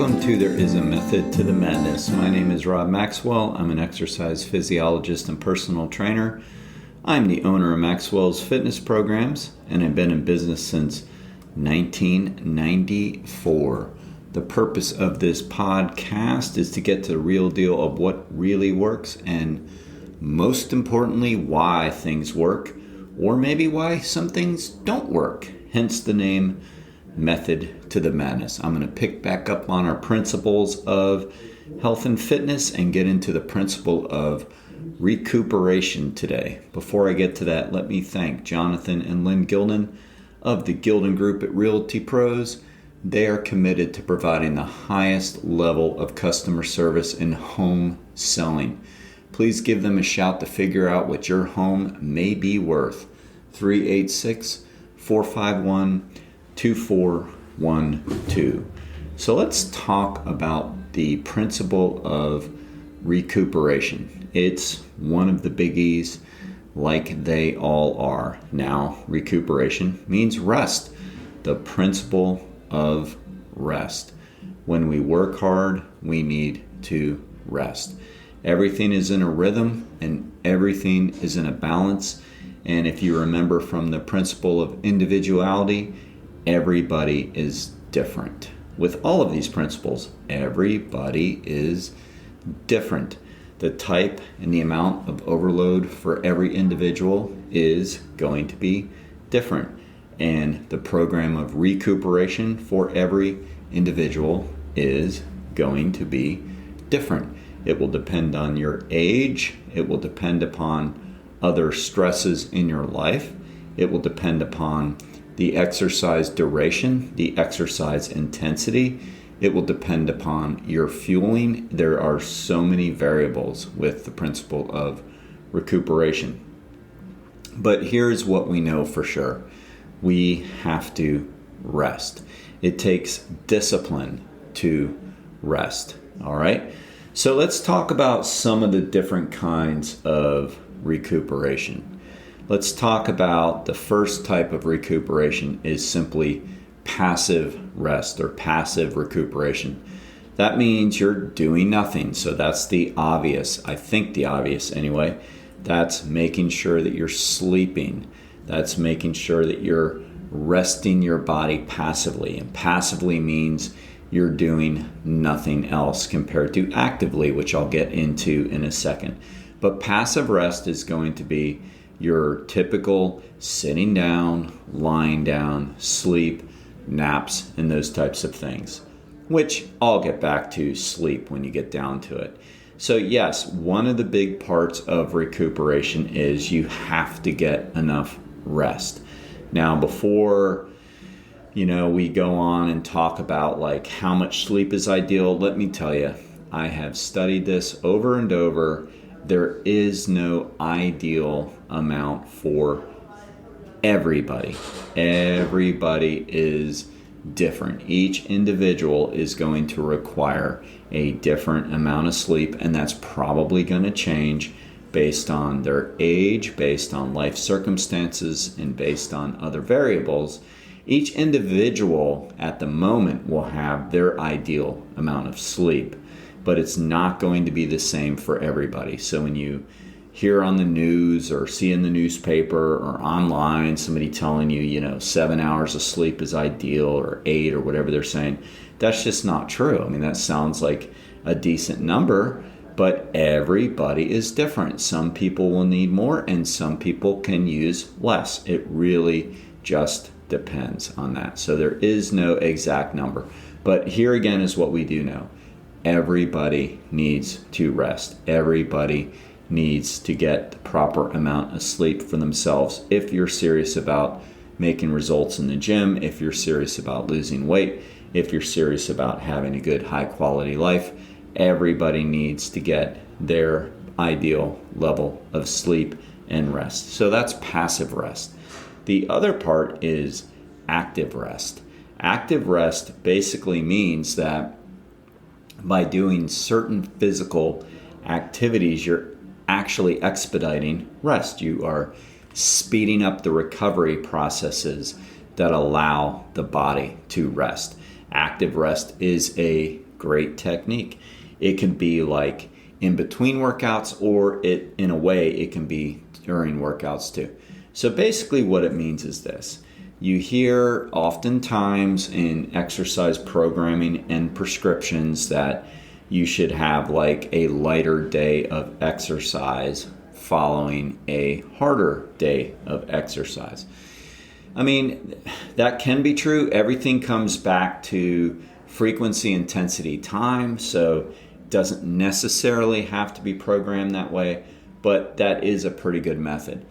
Welcome to There Is a Method to the Madness. My name is Rob Maxwell. I'm an exercise physiologist and personal trainer. I'm the owner of Maxwell's fitness programs, and I've been in business since 1994. The purpose of this podcast is to get to the real deal of what really works and, most importantly, why things work, or maybe why some things don't work, hence the name Method to the Madness. I'm going to pick back up on our principles of health and fitness and get into the principle of recuperation today. Before I get to that, let me thank Jonathan and Lynn Gilden of the Gilden Group at Realty Pros. They are committed to providing the highest level of customer service in home selling. Please give them a shout to figure out what your home may be worth. 386-451-2412. So let's talk about the principle of recuperation. It's one of the biggies, like they all are. Now, recuperation means rest. The principle of rest. When we work hard, we need to rest. Everything is in a rhythm and everything is in a balance. And if you remember from the principle of individuality, everybody is different. With all of these principles, everybody is different. The type and the amount of overload for every individual is going to be different. And the program of recuperation for every individual is going to be different. It will depend on your age. It will depend upon other stresses in your life. It will depend upon the exercise duration, the exercise intensity. It will depend upon your fueling. There are so many variables with the principle of recuperation. But here's what we know for sure. We have to rest. It takes discipline to rest. All right? So let's talk about some of the different kinds of recuperation. Let's talk about the first type of recuperation is simply passive rest or passive recuperation. That means you're doing nothing. So that's the obvious. I think the obvious anyway. That's making sure that you're sleeping. That's making sure that you're resting your body passively. And passively means you're doing nothing else compared to actively, which I'll get into in a second. But passive rest is going to be your typical sitting down, lying down, sleep, naps, and those types of things, which I'll get back to sleep when you get down to it. So yes, one of the big parts of recuperation is you have to get enough rest. Now, before we go on and talk about like how much sleep is ideal, let me tell you, I have studied this over and over. There is no ideal amount for everybody. Everybody is different. Each individual is going to require a different amount of sleep, and that's probably going to change based on their age, based on life circumstances, and based on other variables. Each individual at the moment will have their ideal amount of sleep, but it's not going to be the same for everybody. So when you hear on the news or see in the newspaper or online somebody telling you, 7 hours of sleep is ideal or 8 or whatever they're saying, that's just not true. I mean, that sounds like a decent number, but everybody is different. Some people will need more and some people can use less. It really just depends on that. So there is no exact number. But here again is what we do know. Everybody needs to rest. Everybody needs to get the proper amount of sleep for themselves. If you're serious about making results in the gym, if you're serious about losing weight, if you're serious about having a good high quality life, everybody needs to get their ideal level of sleep and rest. So that's passive rest. The other part is active rest. Active rest basically means that by doing certain physical activities, you're actually expediting rest. You are speeding up the recovery processes that allow the body to rest. Active rest is a great technique. It can be like in between workouts, or in a way it can be during workouts too. So basically what it means is this. You hear oftentimes in exercise programming and prescriptions that you should have like a lighter day of exercise following a harder day of exercise. I mean, that can be true. Everything comes back to frequency, intensity, time. So it doesn't necessarily have to be programmed that way, but that is a pretty good method.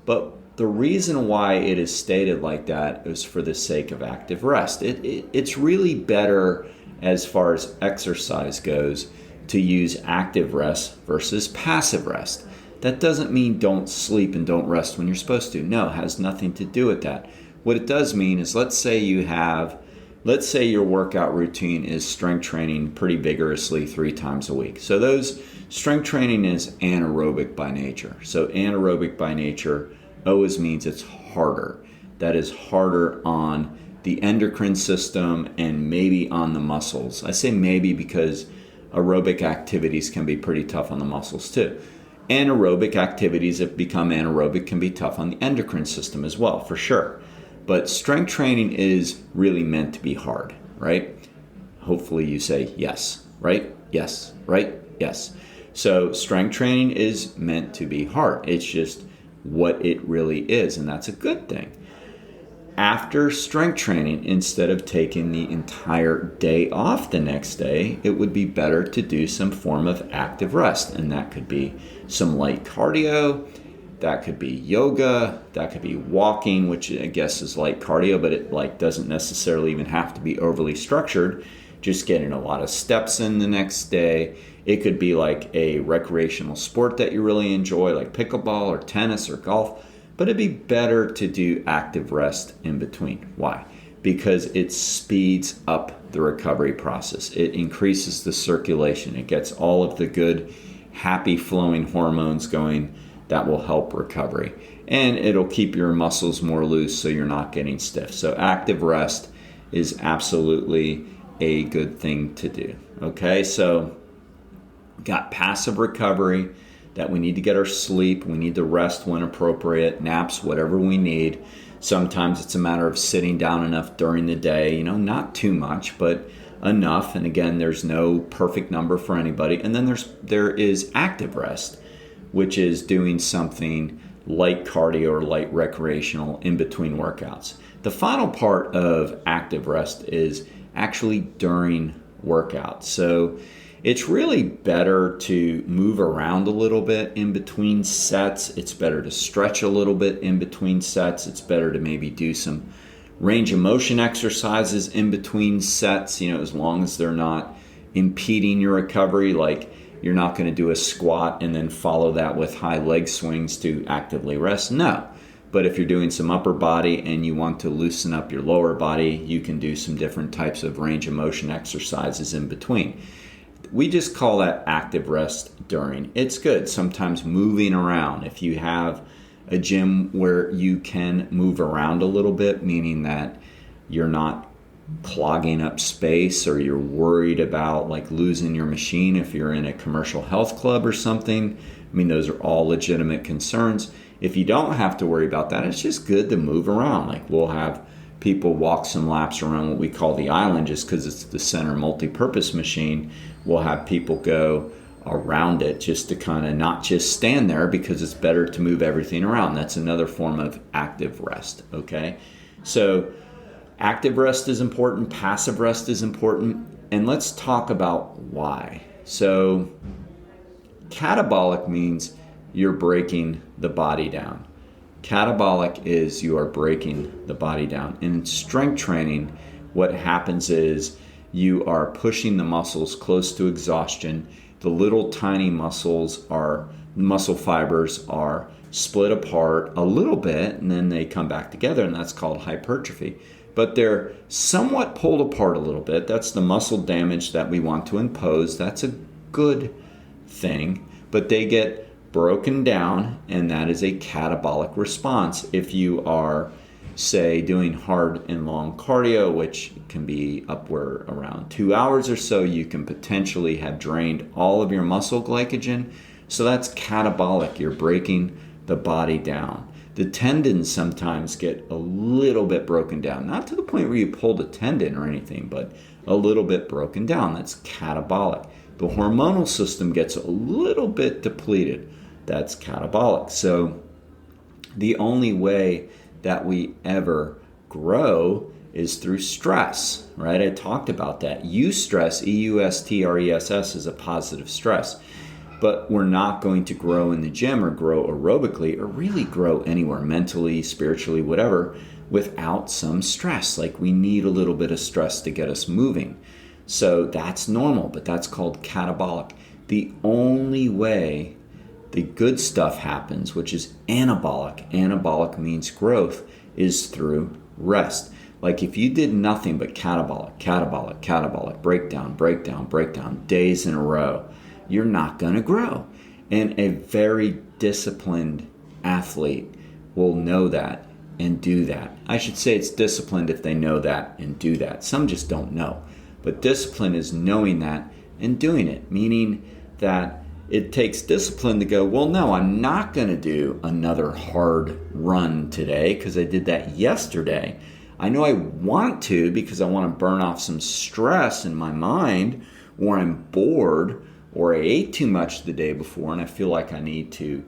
But the reason why it is stated like that is for the sake of active rest. It's really better as far as exercise goes to use active rest versus passive rest. That doesn't mean don't sleep and don't rest when you're supposed to. No, it has nothing to do with that. What it does mean is let's say your workout routine is strength training pretty vigorously 3 times a week. So those strength training is anaerobic by nature. So anaerobic by nature always means it's harder. That is harder on the endocrine system and maybe on the muscles. I say maybe because aerobic activities can be pretty tough on the muscles too. Anaerobic activities that become anaerobic can be tough on the endocrine system as well, for sure. But strength training is really meant to be hard, right? Hopefully you say yes, right? Yes, right? Yes. So strength training is meant to be hard. It's just what it really is, and that's a good thing. After strength training, instead of taking the entire day off the next day, it would be better to do some form of active rest. And that could be some light cardio, that could be yoga, that could be walking, which I guess is light cardio, but it doesn't necessarily even have to be overly structured. Just getting a lot of steps in the next day. It could be like a recreational sport that you really enjoy, like pickleball or tennis or golf. But it'd be better to do active rest in between. Why? Because it speeds up the recovery process. It increases the circulation. It gets all of the good, happy flowing hormones going that will help recovery. And it'll keep your muscles more loose so you're not getting stiff. So active rest is absolutely a good thing to do. Okay, so got passive recovery, that we need to get our sleep, we need to rest when appropriate, naps, whatever we need. Sometimes it's a matter of sitting down enough during the day, not too much, but enough. And again, there's no perfect number for anybody. And then there is active rest, which is doing something light cardio or light recreational in between workouts. The final part of active rest is actually during workouts. So it's really better to move around a little bit in between sets. It's better to stretch a little bit in between sets. It's better to maybe do some range of motion exercises in between sets, as long as they're not impeding your recovery. Like you're not going to do a squat and then follow that with high leg swings to actively rest. No. But if you're doing some upper body and you want to loosen up your lower body, you can do some different types of range of motion exercises in between. We just call that active rest during. It's good. Sometimes moving around. If you have a gym where you can move around a little bit, meaning that you're not clogging up space or you're worried about like losing your machine if you're in a commercial health club or something. I mean, those are all legitimate concerns. If you don't have to worry about that, it's just good to move around. Like we'll have people walk some laps around what we call the island just because it's the center multi-purpose machine. We'll have people go around it just to kind of not just stand there, because it's better to move everything around. That's another form of active rest, okay? So active rest is important, passive rest is important, and let's talk about why. So catabolic means you're breaking the body down. Catabolic is you are breaking the body down. In strength training, what happens is you are pushing the muscles close to exhaustion. The little tiny muscle fibers are split apart a little bit, and then they come back together, and that's called hypertrophy. But they're somewhat pulled apart a little bit. That's the muscle damage that we want to impose. That's a good thing, but they get broken down, and that is a catabolic response. If you are say doing hard and long cardio, which can be upward around 2 hours or so, you can potentially have drained all of your muscle glycogen. So that's catabolic. You're breaking the body down. The tendons sometimes get a little bit broken down, not to the point where you pulled a tendon or anything, but a little bit broken down. That's catabolic. The hormonal system gets a little bit depleted. That's catabolic. So the only way that we ever grow is through stress, right? I talked about that. Eustress, E-U-S-T-R-E-S-S, is a positive stress. But we're not going to grow in the gym or grow aerobically or really grow anywhere, mentally, spiritually, whatever, without some stress. Like, we need a little bit of stress to get us moving. So that's normal, but that's called catabolic. The only way the good stuff happens, which is anabolic means growth, is through rest. Like, if you did nothing but catabolic, breakdown, days in a row, you're not going to grow. And a very disciplined athlete will know that and do that. I should say it's disciplined if they know that and do that. Some just don't know. But discipline is knowing that and doing it, meaning that it takes discipline to go, well, no, I'm not going to do another hard run today because I did that yesterday. I know I want to because I want to burn off some stress in my mind, or I'm bored, or I ate too much the day before and I feel like I need to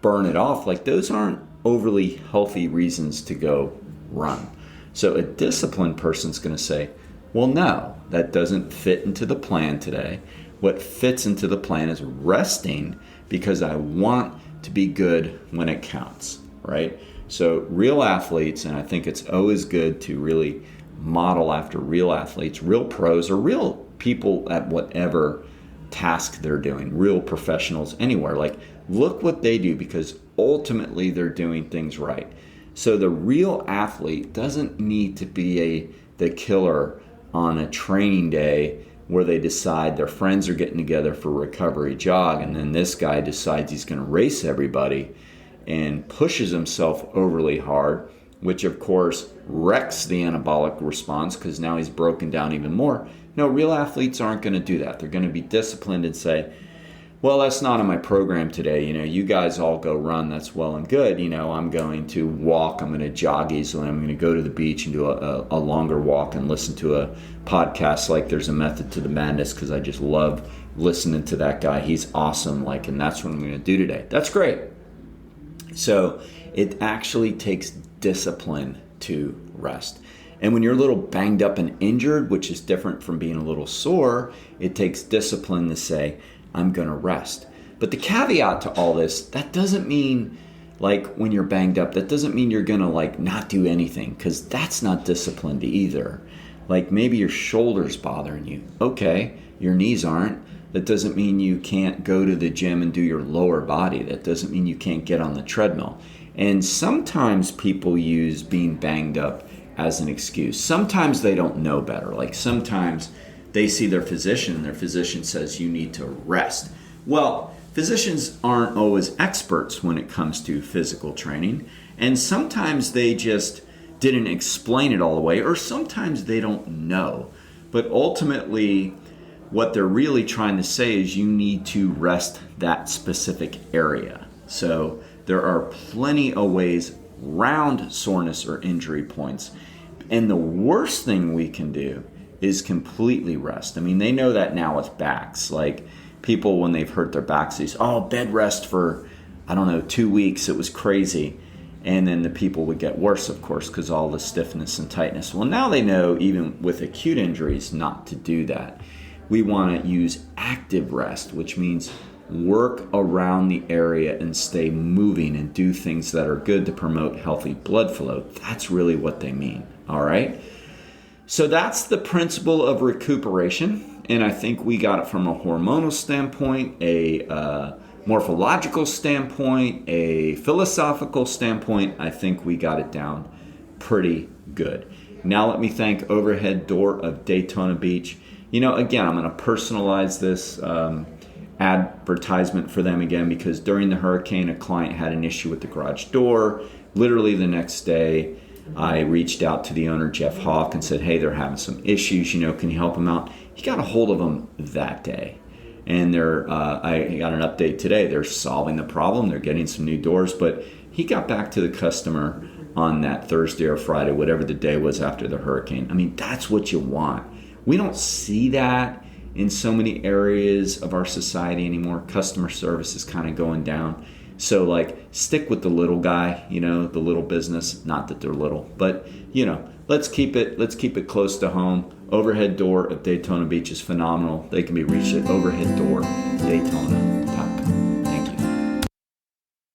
burn it off. Like, those aren't overly healthy reasons to go run. So a disciplined person's going to say, well, no, that doesn't fit into the plan today. What fits into the plan is resting because I want to be good when it counts, right? So real athletes, and I think it's always good to really model after real athletes, real pros, or real people at whatever task they're doing, real professionals anywhere. Like, look what they do, because ultimately they're doing things right. So the real athlete doesn't need to be the killer on a training day where they decide their friends are getting together for a recovery jog, and then this guy decides he's going to race everybody and pushes himself overly hard, which of course wrecks the anabolic response because now he's broken down even more. No, real athletes aren't going to do that. They're going to be disciplined and say, well, that's not on my program today. You guys all go run. That's well and good. I'm going to walk. I'm going to jog easily. I'm going to go to the beach and do a longer walk and listen to a podcast like There's a Method to the Madness, because I just love listening to that guy. He's awesome. And that's what I'm going to do today. That's great. So it actually takes discipline to rest. And when you're a little banged up and injured, which is different from being a little sore, it takes discipline to say, I'm going to rest. But the caveat to all this, that doesn't mean, like, when you're banged up, that doesn't mean you're going to not do anything, because that's not disciplined either. Like, maybe your shoulder's bothering you. Okay, your knees aren't. That doesn't mean you can't go to the gym and do your lower body. That doesn't mean you can't get on the treadmill. And sometimes people use being banged up as an excuse. Sometimes they don't know better. Like, sometimes they see their physician and their physician says you need to rest. Well, physicians aren't always experts when it comes to physical training, and sometimes they just didn't explain it all the way, or sometimes they don't know. But ultimately, what they're really trying to say is you need to rest that specific area. So there are plenty of ways around soreness or injury points. And the worst thing we can do is completely rest. I mean, they know that now with backs. Like, people, when they've hurt their backs, they say, oh, bed rest for, 2 weeks. It was crazy. And then the people would get worse, of course, because all the stiffness and tightness. Well, now they know, even with acute injuries, not to do that. We want to use active rest, which means work around the area and stay moving and do things that are good to promote healthy blood flow. That's really what they mean, all right? So that's the principle of recuperation, and I think we got it from a hormonal standpoint, a morphological standpoint, a philosophical standpoint. I think we got it down pretty good. Now let me thank Overhead Door of Daytona Beach. Again, I'm going to personalize this advertisement for them again, because during the hurricane, a client had an issue with the garage door. Literally the next day, I reached out to the owner, Jeff Hawk, and said, hey, they're having some issues, can you help them out? He got a hold of them that day. And I got an update today. They're solving the problem. They're getting some new doors. But he got back to the customer on that Thursday or Friday, whatever the day was after the hurricane. I mean, that's what you want. We don't see that in so many areas of our society anymore. Customer service is kind of going down. So stick with the little guy, the little business. Not that they're little, but let's keep it close to home. Overhead door at Daytona Beach is phenomenal. They can be reached at Overhead Door Daytona.